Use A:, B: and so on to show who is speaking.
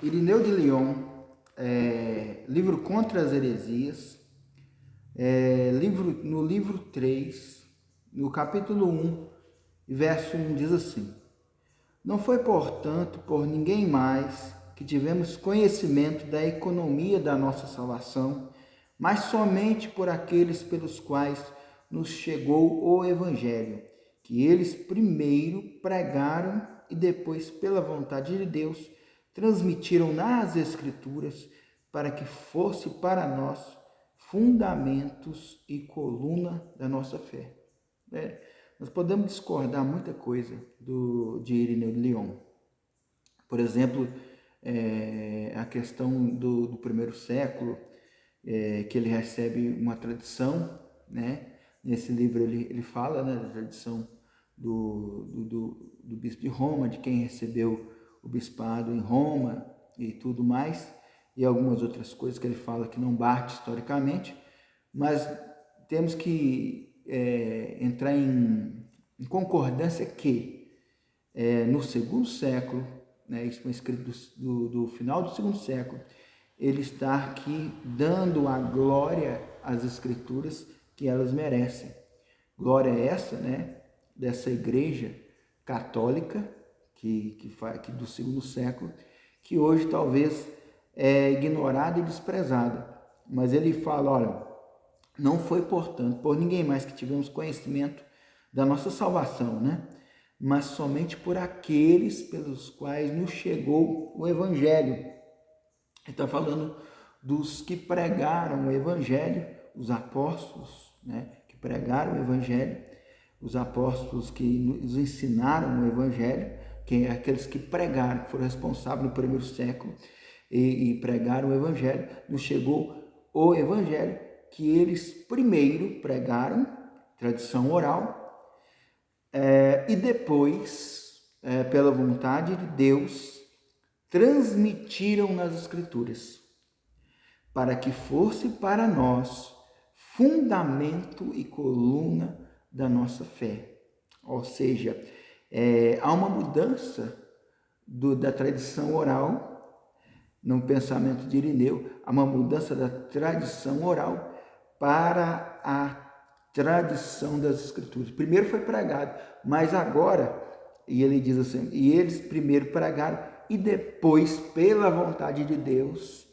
A: Irineu de Lyon, livro Contra as Heresias, no livro 3, no capítulo 1, verso 1 diz assim: Não foi, portanto, por ninguém mais que tivemos conhecimento da economia da nossa salvação, mas somente por aqueles pelos quais nos chegou o Evangelho, que eles primeiro pregaram e depois, pela vontade de Deus, transmitiram nas Escrituras, para que fosse para nós fundamentos e coluna da nossa fé. Nós podemos discordar muita coisa de Irineu de Lyon. Por exemplo, a questão do primeiro século, que ele recebe uma tradição, né? Nesse livro ele fala, né, da tradição do bispo de Roma, de quem recebeu o bispado em Roma e tudo mais, e algumas outras coisas que ele fala que não bate historicamente, mas temos que entrar em concordância que no segundo século, né, isso foi escrito do final do segundo século, ele está aqui dando a glória às Escrituras que elas merecem. Glória essa, né, dessa igreja católica que do segundo século, que hoje talvez é ignorada e desprezada. Mas ele fala, olha, não foi, portanto, por ninguém mais que tivemos conhecimento da nossa salvação, né? Mas somente por aqueles pelos quais nos chegou o Evangelho. Ele está falando dos que pregaram o Evangelho, os apóstolos, né? Que pregaram o Evangelho, os apóstolos que nos ensinaram o Evangelho, que é aqueles que pregaram, que foram responsáveis no primeiro século e pregaram o Evangelho, nos chegou o Evangelho, que eles primeiro pregaram, tradição oral, e depois, pela vontade de Deus, transmitiram nas Escrituras, para que fosse para nós fundamento e coluna da nossa fé. Ou seja, há uma mudança da tradição oral no pensamento de Irineu, há uma mudança da tradição oral para a tradição das Escrituras. Primeiro foi pregado, mas agora, e ele diz assim, e eles primeiro pregaram e depois, pela vontade de Deus,